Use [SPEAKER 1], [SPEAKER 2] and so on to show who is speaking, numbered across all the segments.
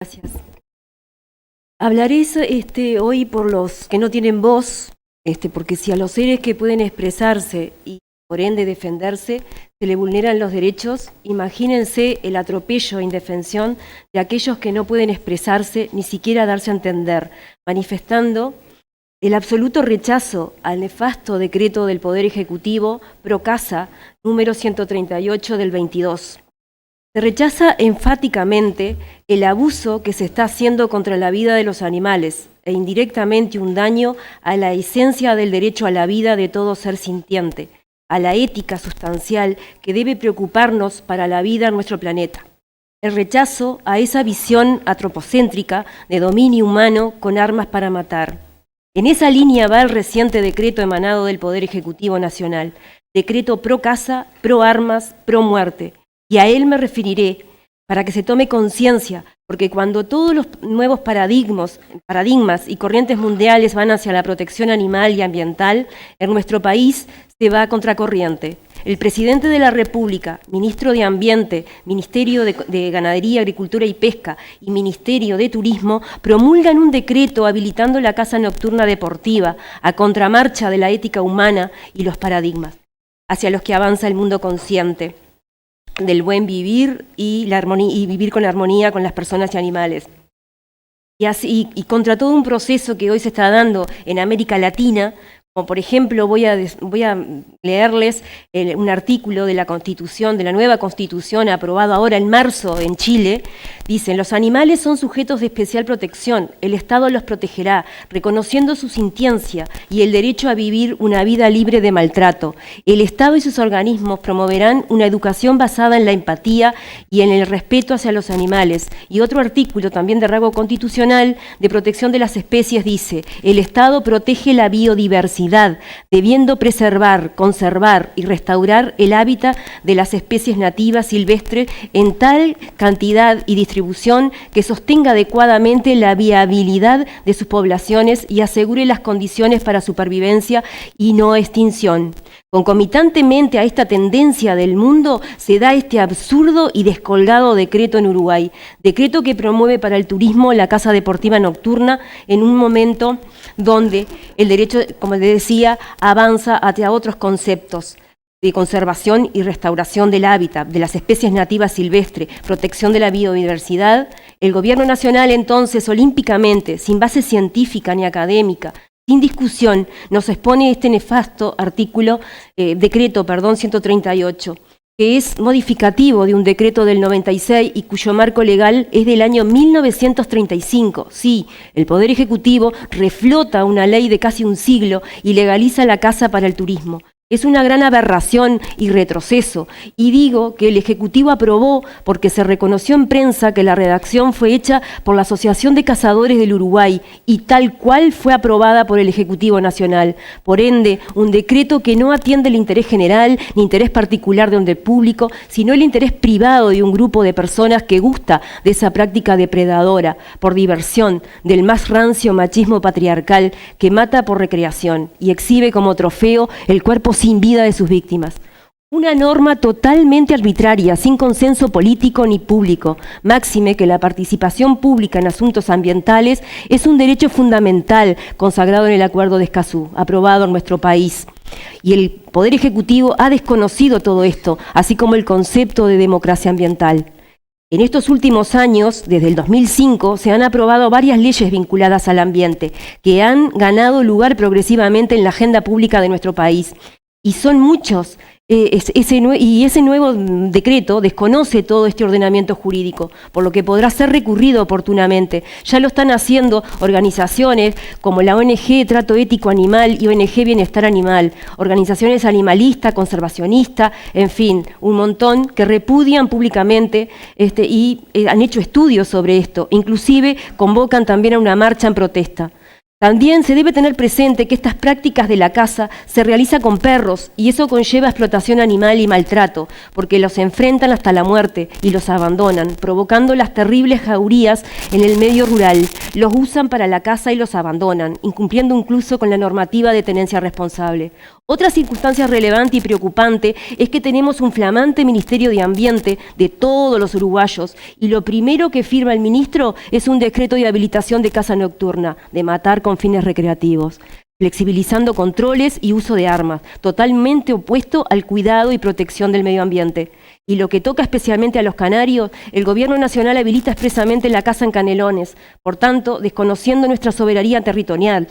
[SPEAKER 1] Gracias. Hablaré hoy por los que no tienen voz, porque si a los seres que pueden expresarse y por ende defenderse se le vulneran los derechos, imagínense el atropello e indefensión de aquellos que no pueden expresarse ni siquiera darse a entender, manifestando el absoluto rechazo al nefasto decreto del Poder Ejecutivo Procasa número 138 del 22. Se rechaza enfáticamente el abuso que se está haciendo contra la vida de los animales e indirectamente un daño a la esencia del derecho a la vida de todo ser sintiente, a la ética sustancial que debe preocuparnos para la vida en nuestro planeta. El rechazo a esa visión antropocéntrica de dominio humano con armas para matar. En esa línea va el reciente decreto emanado del Poder Ejecutivo Nacional, decreto pro casa, pro armas, pro muerte. Y a él me referiré para que se tome conciencia, porque cuando todos los nuevos paradigmas y corrientes mundiales van hacia la protección animal y ambiental, en nuestro país se va a contracorriente. El presidente de la República, ministro de Ambiente, Ministerio de Ganadería, Agricultura y Pesca y Ministerio de Turismo promulgan un decreto habilitando la caza nocturna deportiva a contramarcha de la ética humana y los paradigmas, hacia los que avanza el mundo consciente del buen vivir y vivir con armonía con las personas y animales. Y contra todo un proceso que hoy se está dando en América Latina, como por ejemplo voy a leerles un artículo de la Constitución, de la nueva Constitución aprobado ahora en marzo en Chile. Dicen: los animales son sujetos de especial protección, el Estado los protegerá, reconociendo su sintiencia y el derecho a vivir una vida libre de maltrato. El Estado y sus organismos promoverán una educación basada en la empatía y en el respeto hacia los animales. Y otro artículo también de rango constitucional de protección de las especies dice: el Estado protege la biodiversidad, debiendo preservar, conservar y restaurar el hábitat de las especies nativas silvestres en tal cantidad y distribución que sostenga adecuadamente la viabilidad de sus poblaciones y asegure las condiciones para supervivencia y no extinción. Concomitantemente a esta tendencia del mundo se da este absurdo y descolgado decreto en Uruguay, decreto que promueve para el turismo la caza deportiva nocturna en un momento donde el derecho, como les decía, avanza hacia otros conceptos de conservación y restauración del hábitat, de las especies nativas silvestres, protección de la biodiversidad. El gobierno nacional entonces, olímpicamente, sin base científica ni académica, sin discusión, nos expone este nefasto decreto 138, que es modificativo de un decreto del 96 y cuyo marco legal es del año 1935. Sí, el Poder Ejecutivo reflota una ley de casi un siglo y legaliza la caza para el turismo. Es una gran aberración y retroceso, y digo que el Ejecutivo aprobó porque se reconoció en prensa que la redacción fue hecha por la Asociación de Cazadores del Uruguay y tal cual fue aprobada por el Ejecutivo Nacional. Por ende, un decreto que no atiende el interés general ni interés particular de un público, sino el interés privado de un grupo de personas que gusta de esa práctica depredadora, por diversión, del más rancio machismo patriarcal que mata por recreación y exhibe como trofeo el cuerpo sin vida de sus víctimas. Una norma totalmente arbitraria, sin consenso político ni público, máxime que la participación pública en asuntos ambientales es un derecho fundamental consagrado en el Acuerdo de Escazú, aprobado en nuestro país. Y el Poder Ejecutivo ha desconocido todo esto, así como el concepto de democracia ambiental. En estos últimos años, desde el 2005, se han aprobado varias leyes vinculadas al ambiente, que han ganado lugar progresivamente en la agenda pública de nuestro país. Y son muchos, ese nuevo decreto desconoce todo este ordenamiento jurídico, por lo que podrá ser recurrido oportunamente. Ya lo están haciendo organizaciones como la ONG Trato Ético Animal y ONG Bienestar Animal, organizaciones animalistas, conservacionistas, en fin, un montón que repudian públicamente y han hecho estudios sobre esto, inclusive convocan también a una marcha en protesta. También se debe tener presente que estas prácticas de la caza se realizan con perros y eso conlleva explotación animal y maltrato, porque los enfrentan hasta la muerte y los abandonan, provocando las terribles jaurías en el medio rural. Los usan para la caza y los abandonan, incumpliendo incluso con la normativa de tenencia responsable. Otra circunstancia relevante y preocupante es que tenemos un flamante Ministerio de Ambiente de todos los uruguayos y lo primero que firma el ministro es un decreto de habilitación de caza nocturna, de matar con fines recreativos, flexibilizando controles y uso de armas, totalmente opuesto al cuidado y protección del medio ambiente. Y lo que toca especialmente a los canarios, el Gobierno Nacional habilita expresamente la caza en Canelones, por tanto, desconociendo nuestra soberanía territorial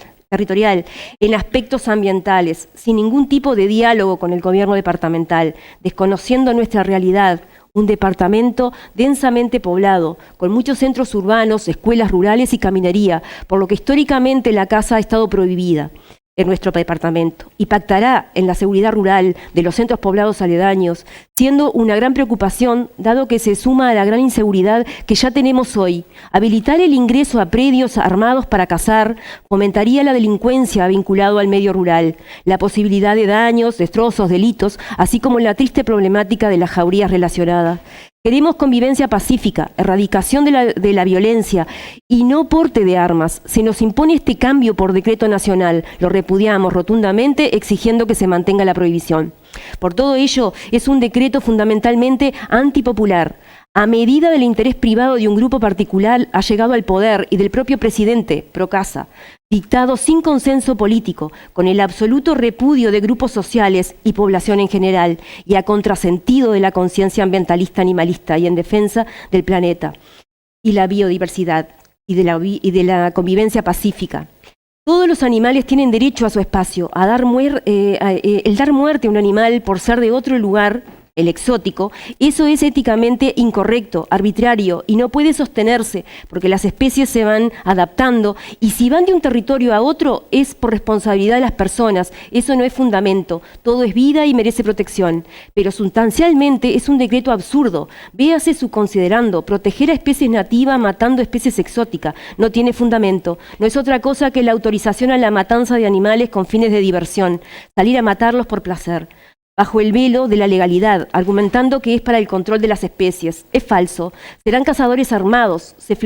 [SPEAKER 1] en aspectos ambientales, sin ningún tipo de diálogo con el gobierno departamental, desconociendo nuestra realidad, un departamento densamente poblado, con muchos centros urbanos, escuelas rurales y caminería, por lo que históricamente la caza ha estado prohibida en nuestro departamento. Impactará en la seguridad rural de los centros poblados aledaños, siendo una gran preocupación, dado que se suma a la gran inseguridad que ya tenemos hoy. Habilitar el ingreso a predios armados para cazar fomentaría la delincuencia vinculada al medio rural, la posibilidad de daños, destrozos, delitos, así como la triste problemática de las jaurías relacionadas. Queremos convivencia pacífica, erradicación de la violencia y no porte de armas. Se nos impone este cambio por decreto nacional. Lo repudiamos rotundamente, exigiendo que se mantenga la prohibición. Por todo ello, es un decreto fundamentalmente antipopular. A medida del interés privado de un grupo particular ha llegado al poder y del propio presidente, Procasa, dictado sin consenso político, con el absoluto repudio de grupos sociales y población en general, y a contrasentido de la conciencia ambientalista animalista y en defensa del planeta y la biodiversidad y de la convivencia pacífica. Todos los animales tienen derecho a su espacio, el dar muerte a un animal por ser de otro lugar, el exótico, eso es éticamente incorrecto, arbitrario y no puede sostenerse porque las especies se van adaptando y si van de un territorio a otro es por responsabilidad de las personas, eso no es fundamento, todo es vida y merece protección, pero sustancialmente es un decreto absurdo, véase su considerando, proteger a especies nativas matando especies exóticas, no tiene fundamento, no es otra cosa que la autorización a la matanza de animales con fines de diversión, salir a matarlos por placer, bajo el velo de la legalidad, argumentando que es para el control de las especies. Es falso. Serán cazadores armados. Se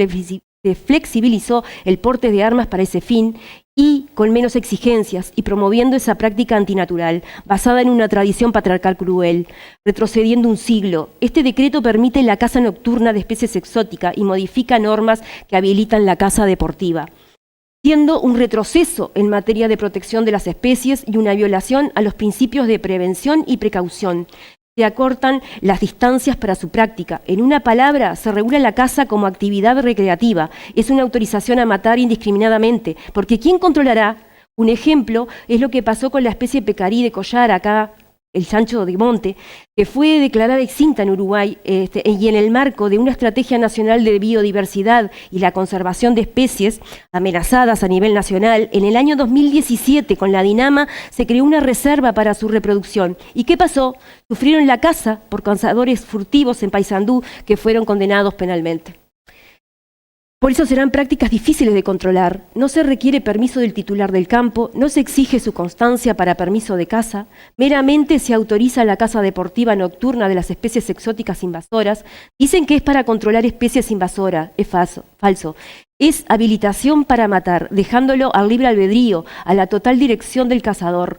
[SPEAKER 1] flexibilizó el porte de armas para ese fin y con menos exigencias y promoviendo esa práctica antinatural, basada en una tradición patriarcal cruel, retrocediendo un siglo. Este decreto permite la caza nocturna de especies exóticas y modifica normas que habilitan la caza deportiva, siendo un retroceso en materia de protección de las especies y una violación a los principios de prevención y precaución. Se acortan las distancias para su práctica. En una palabra, se regula la caza como actividad recreativa. Es una autorización a matar indiscriminadamente, porque ¿quién controlará? Un ejemplo es lo que pasó con la especie pecarí de collar acá, el chancho de monte, que fue declarada extinta en Uruguay y en el marco de una estrategia nacional de biodiversidad y la conservación de especies amenazadas a nivel nacional, en el año 2017 con la Dinama se creó una reserva para su reproducción. ¿Y qué pasó? Sufrieron la caza por cazadores furtivos en Paysandú que fueron condenados penalmente. Por eso serán prácticas difíciles de controlar. No se requiere permiso del titular del campo, no se exige su constancia para permiso de caza, meramente se autoriza la caza deportiva nocturna de las especies exóticas invasoras. Dicen que es para controlar especies invasoras, es falso. Es habilitación para matar, dejándolo al libre albedrío, a la total discreción del cazador.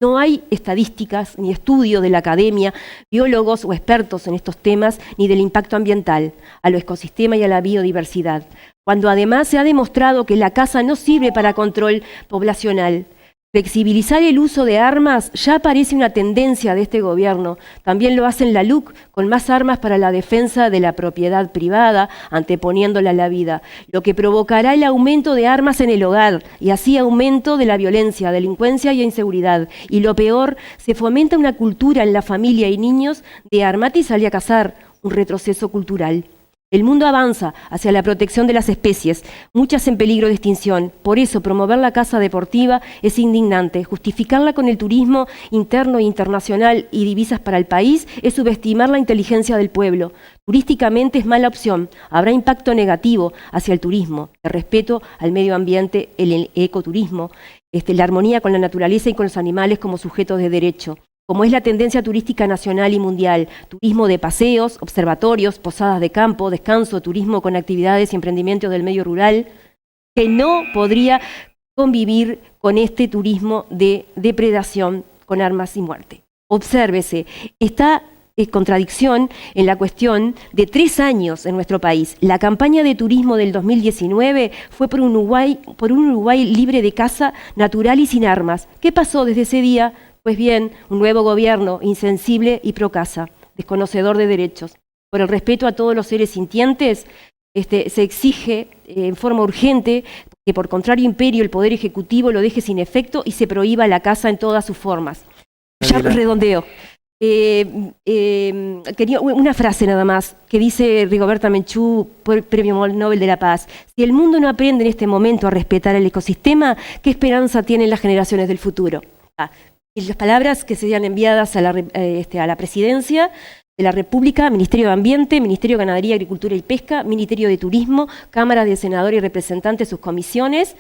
[SPEAKER 1] No hay estadísticas ni estudio de la academia, biólogos o expertos en estos temas, ni del impacto ambiental, a los ecosistemas y a la biodiversidad, cuando además se ha demostrado que la caza no sirve para control poblacional. Flexibilizar el uso de armas ya parece una tendencia de este gobierno. También lo hacen la LUC, con más armas para la defensa de la propiedad privada, anteponiéndola a la vida, lo que provocará el aumento de armas en el hogar y así aumento de la violencia, delincuencia y inseguridad. Y lo peor, se fomenta una cultura en la familia y niños de armate y salí a cazar, un retroceso cultural. El mundo avanza hacia la protección de las especies, muchas en peligro de extinción. Por eso, promover la caza deportiva es indignante. Justificarla con el turismo interno e internacional y divisas para el país es subestimar la inteligencia del pueblo. Turísticamente es mala opción. Habrá impacto negativo hacia el turismo, el respeto al medio ambiente, el ecoturismo, la armonía con la naturaleza y con los animales como sujetos de derecho, como es la tendencia turística nacional y mundial, turismo de paseos, observatorios, posadas de campo, descanso, turismo con actividades y emprendimientos del medio rural, que no podría convivir con este turismo de depredación con armas y muerte. Obsérvese, está contradicción en la cuestión de 3 años en nuestro país. La campaña de turismo del 2019 fue por un Uruguay libre de caza natural y sin armas. ¿Qué pasó desde ese día? Pues bien, un nuevo gobierno insensible y pro caza, desconocedor de derechos. Por el respeto a todos los seres sintientes, se exige en forma urgente que por contrario imperio el Poder Ejecutivo lo deje sin efecto y se prohíba la caza en todas sus formas. Ya redondeo. Quería una frase nada más que dice Rigoberta Menchú, Premio Nobel de la Paz. Si el mundo no aprende en este momento a respetar el ecosistema, ¿qué esperanza tienen las generaciones del futuro? Y las palabras que serían enviadas a la Presidencia de la República, Ministerio de Ambiente, Ministerio de Ganadería, Agricultura y Pesca, Ministerio de Turismo, Cámara de Senadores y Representantes, sus comisiones,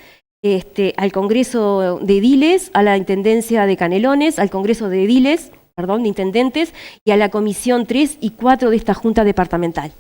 [SPEAKER 1] al Congreso de Ediles, a la Intendencia de Canelones, al Congreso de Ediles, de Intendentes, y a la Comisión 3 y 4 de esta Junta Departamental.